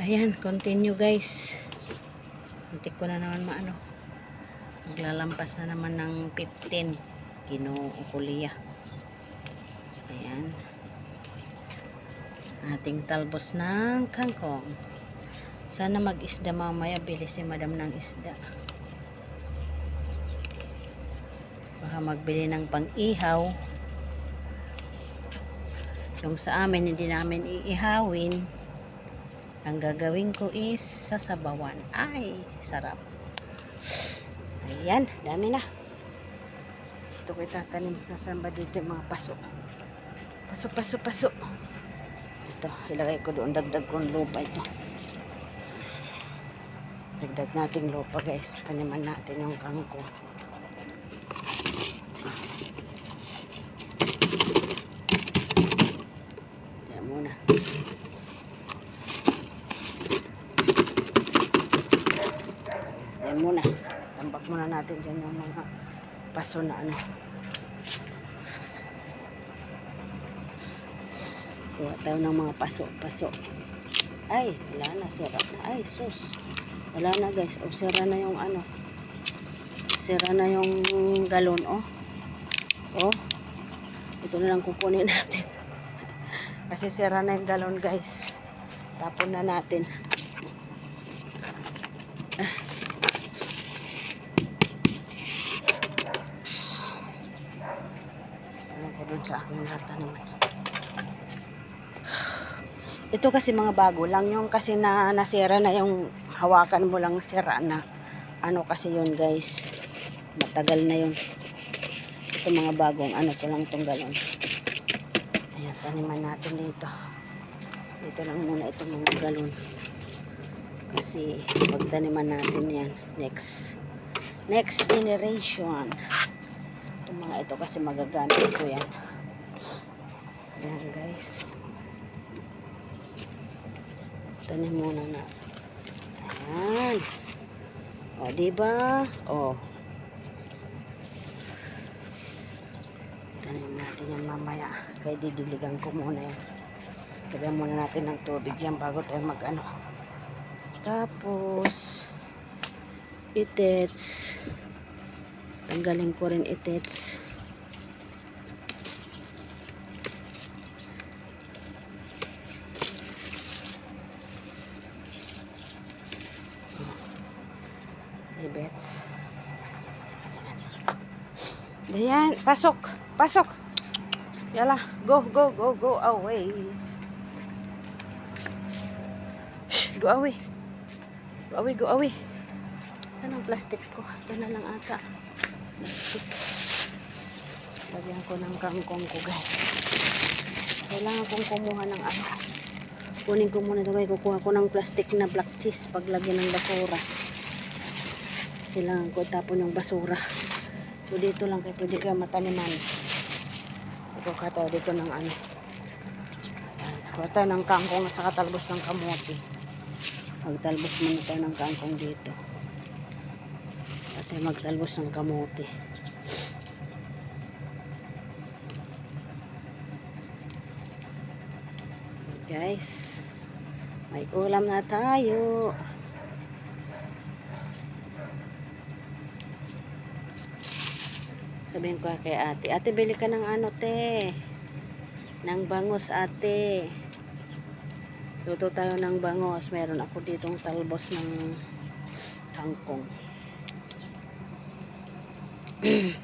Ayan, continue guys. Muntik ko na naman maano. Maglalampas na naman ng 15. Ginoo kuliya. Ayan. Ating talbos ng kangkong. Sana mag-isda mamaya. Bili si madam ng isda. Baka magbili ng pang-ihaw. Yung sa amin, hindi namin iihawin. Ang gagawin ko is sasabawan. Ay, sarap. Ayan, dami na. Ito ko itatanim. Nasaan ba dito mga paso? Paso. Ito, ilagay ko doon. Dagdag kong lupa ito. Dagdag nating lupa guys. Taniman natin yung kangkong. Yan muna. Yan muna. Tambak muna natin dyan yung mga paso na ano. Kuha tayo ng mga paso. Ay, wala na. Sira na. Ay, sus. Wala na guys. O, sira na yung ano. Sira na yung galon. Oh. Ito na lang kukunin natin. Kasi sira na yung galon guys. Tapon na natin. Ano ko dun sa aking taniman. Ito kasi mga bago lang yung kasi na nasira na yung hawakan mo lang sira na. Ano kasi yun guys. Matagal na yun. Ito mga bagong ano ko lang itong galon. Ayan, taniman natin dito. Dito lang muna itong mga galon. Kasi pagtaniman natin yan. Next generation. Itong mga ito kasi magagamit ko yan. Ayan guys. Tanim muna na. Ayan. O, diba? O. Tanim natin yan mamaya. Kaya didiligan ko muna yan. Lagyan muna natin ng tubig yan bago tayo mag-ano. Tapos, itets. Tanggalin ko rin itets. Ibets. Ayan, pasok. Yala, go away. Shh, go away. Saan ang plastic ko? Ito na lang ata. Plastic. Lagyan ko ng kangkong ko guys. Kailangan kong kumuha ng ano. Kunin ko muna ito guys. Kukuha ko ng plastic na black cheese paglagyan ng basura. Kailangan ko tapon yung basura. So dito lang kayo pwede kayo mataniman. Ito kataw dito ng ano. Kataw ng kangkong at saka talbos ng kamote. Magtalbos muna tayo ng kangkong dito. At magtalbos ng kamote. Guys, may ulam na tayo. Sabihin ko kay ate, bili ka ng ano te, ng bangos ate. Luto tayo ng bangos. Meron ako ditong talbos ng kangkong.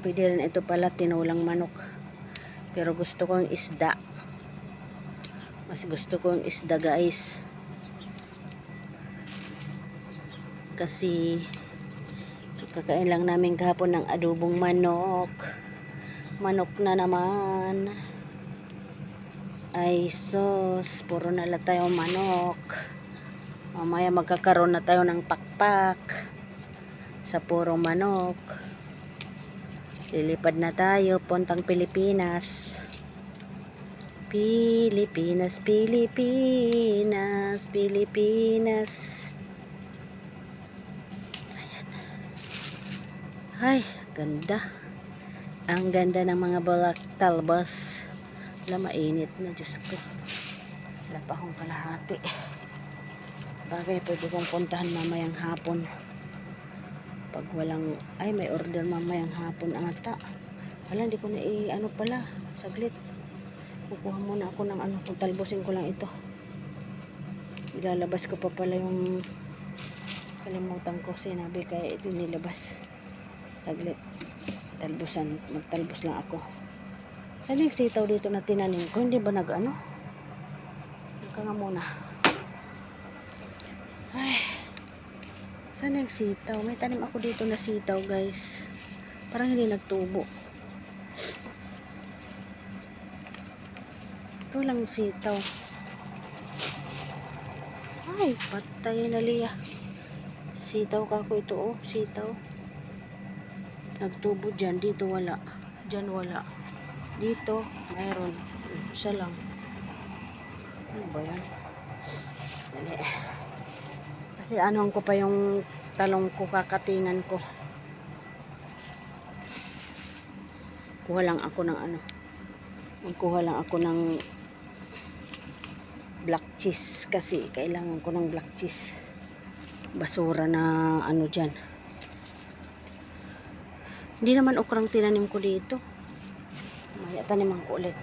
Pwede rin ito pala tinulang manok. Pero gusto ko yung isda. Mas gusto ko yung isda guys. Kasi kakain lang namin kahapon ng adobong manok. Manok na naman. Ay sus, puro na lang tayo manok. Mamaya magkakaroon na tayo ng pakpak sa puro manok. Lilipad na tayo puntang Pilipinas. Pilipinas. Ay, ganda. Ang ganda ng mga bulak talbos. Wala, mainit na, Diyos ko. Wala pa akong kalahati. Bagay, pwede kong puntahan mamayang hapon. Pag walang, ay may order mamayang hapon ata. Wala, hindi ko na ano pala, saglit. Kukuha muna ako ng ano, kung talbusin ko lang ito. Ilalabas ko pa pala yung kalimutan ko, sinabi kaya ito nilabas. Saglit, magtalbos lang ako. Saan yung sitaw dito na tinanim ko? Hindi ba nag-ano? Naka nga muna. Ay, saan yung sitaw? May tanim ako dito na sitaw, guys. Parang hindi nagtubo. Ito lang sitaw. Ay, patay na liya. Sitaw kako ito, oh. Sitaw. Nagtubo dyan. Dito wala. Dyan wala. Dito, mayroon. Isa lang. Ano ba yan? Dali. Kasi anong ko pa yung talong ko, kakatingan ko. Kuha lang ako ng ano. Magkuha lang ako ng black cheese kasi kailangan ko ng black cheese. Basura na ano dyan. Hindi naman okrang tinanim ko dito. Maya taniman ko ulit.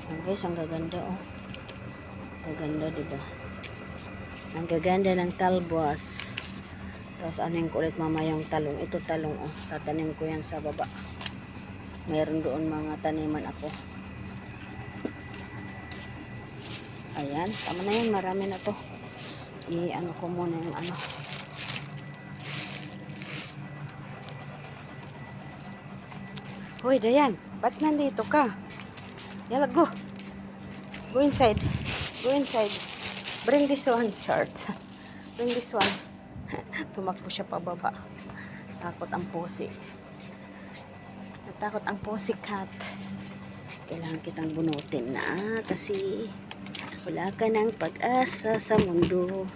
Ang guys, ang gaganda, oh. Gaganda, diba? Ang gaganda ng talbos. Tapos anin ko ulit mamaya yung talong. Ito talong, oh. Tatanim ko yan sa baba. Mayroon doon mga taniman ako. Ayan, tama na yan. Marami na to. I-ano ko muna yung ano. Hoy, Dayan. Ba't nandito ka? Yala, go. Go inside. Go inside. Bring this one, Charts. Bring this one. Tumakbo siya pababa. Takot ang pusi. Natakot ang pusi cat. Kailangan kitang bunutin na kasi wala ka ng pag-asa sa mundo.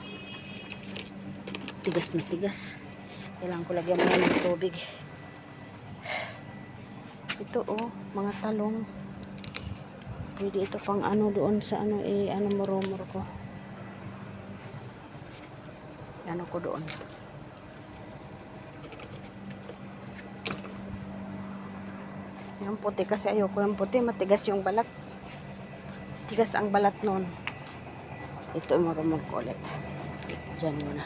Tigas na tigas. Kailangan ko lagyan muna ng tubig. Ito, oh, mga talong. Pwede ito pang ano doon sa ano, ano murumur ko. Ano ko doon. Yung puti kasi ayoko yung puti. Matigas yung balat. Tigas ang balat noon. Ito murumur ko ulit. Diyan muna.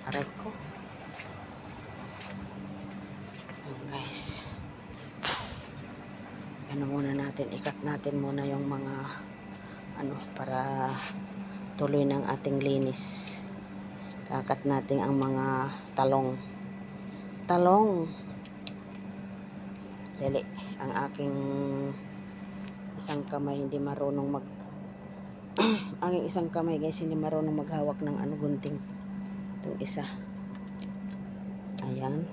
Aray ko. Ayan guys. Ano muna natin. Ikat natin muna yung mga ano para tuloy ng ating linis. Kakat natin ang mga talong. Talong. Dali. Ang aking isang kamay hindi marunong ang isang kamay guys hindi marunong maghawak ng ano gunting. Itong isa. Ayan.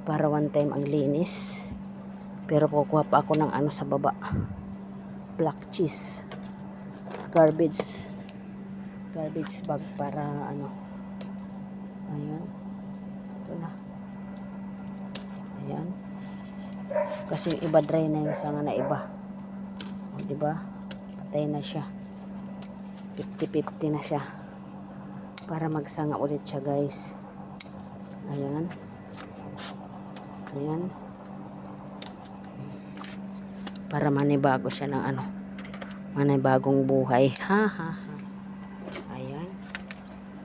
Para one time ang linis. Pero kukuha pa ako ng ano sa baba. Black cheese. Garbage bag para ano. Ayan. Ito na. Ayan. Kasi iba dry na yung sanga na iba. O, diba? Patay na siya. 50-50 na siya. Para magsanga ulit siya guys. Ayan. Ayan. Para manibago siya ng ano. Manibagong buhay. Ha ha ha. Ayan.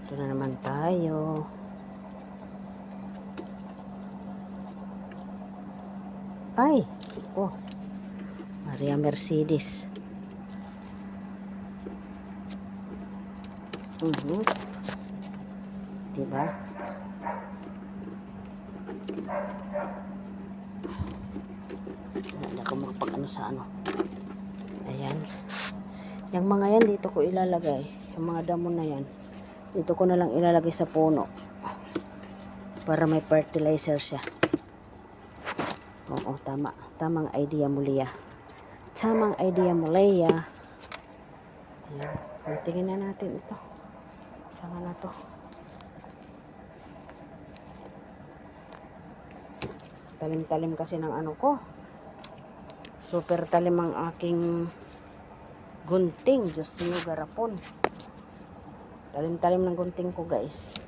Ito na naman tayo. Ay. Oh. Maria Mercedes. Diba? Hindi ako makapag ano sa ano. Ayan. Yung mga yan dito ko ilalagay. Yung mga damo na yan. Dito ko na lang ilalagay sa puno. Para may fertilizer siya. Oo, tama. Tamang idea mo, Leah. Tamang idea mo, Leah. Ayan. Tingin na natin ito. Sanga na to. Talim-talim kasi ng ano ko. Super talim ang aking gunting. Diyos niyo, garapon. Talim-talim ng gunting ko, guys.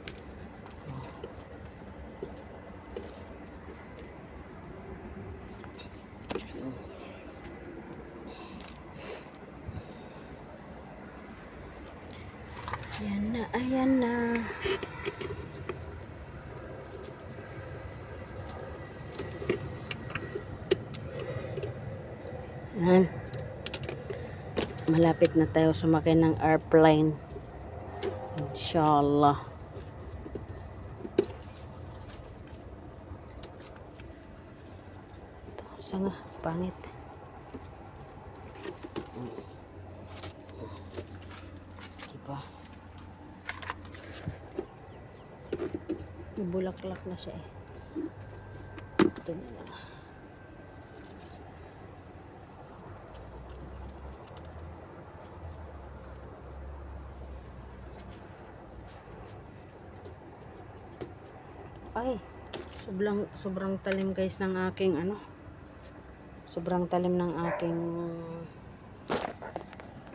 Ayan na, ayan na. Ayan. Malapit na tayo sumakay ng airplane. Inshallah. Ito, sanga, pangit. Diba? Ibulaklak na siya eh. Ito na lang. Ay, sobrang talim guys ng aking ano. Sobrang talim ng aking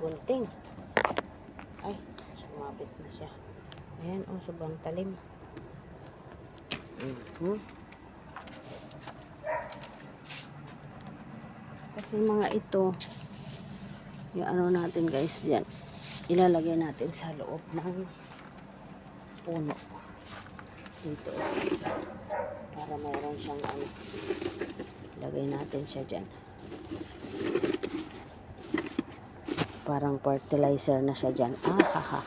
gunting. Ay, sumabit na siya. Ayan, oh, sobrang talim. Kasi mga ito, yung ano natin guys, yan. Ilalagay natin sa loob ng puno. Dito. Para mayroon siyang ano. Lagay natin siya dyan. Parang fertilizer na siya dyan. Haha.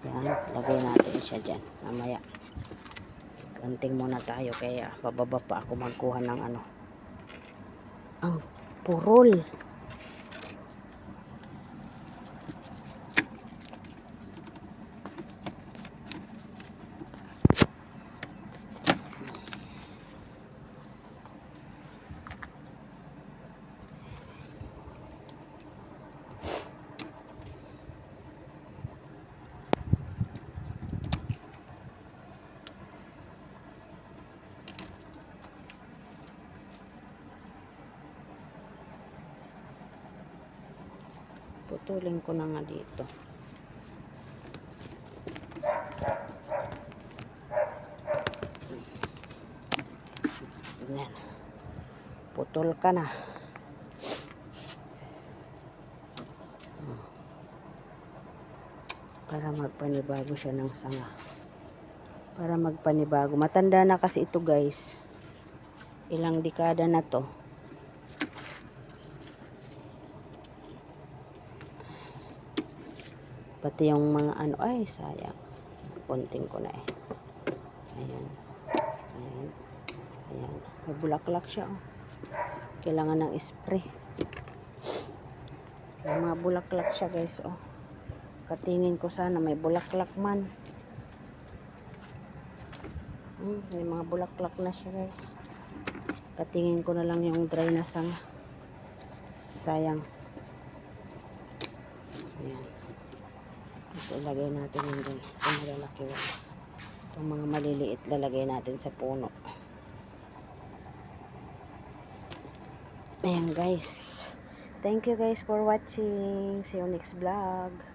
Yan. Lagay natin siya dyan. Mamaya. Ganting muna tayo. Kaya bababa pa ako magkuha ng ano. Ang purol. Putulin ko na nga dito. Ganyan. Putol ka na. Para magpanibago siya ng sanga. Para magpanibago. Matanda na kasi ito guys. Ilang dekada na to. Pati yung mga ano, ay sayang. Punting ko na eh. Ayan. Ayan. Ayan. May bulaklak siya oh. Kailangan ng spray. May mga bulaklak siya guys oh. Katingin ko sana may bulaklak man. May mga bulaklak na siya guys. Katingin ko na lang yung dry na sanga. Sayang. Ayan. Ito ilagay natin yun dun. Ito malalaki yun. Itong mga maliliit lalagay natin sa puno. Ayan guys. Thank you guys for watching. See you next vlog.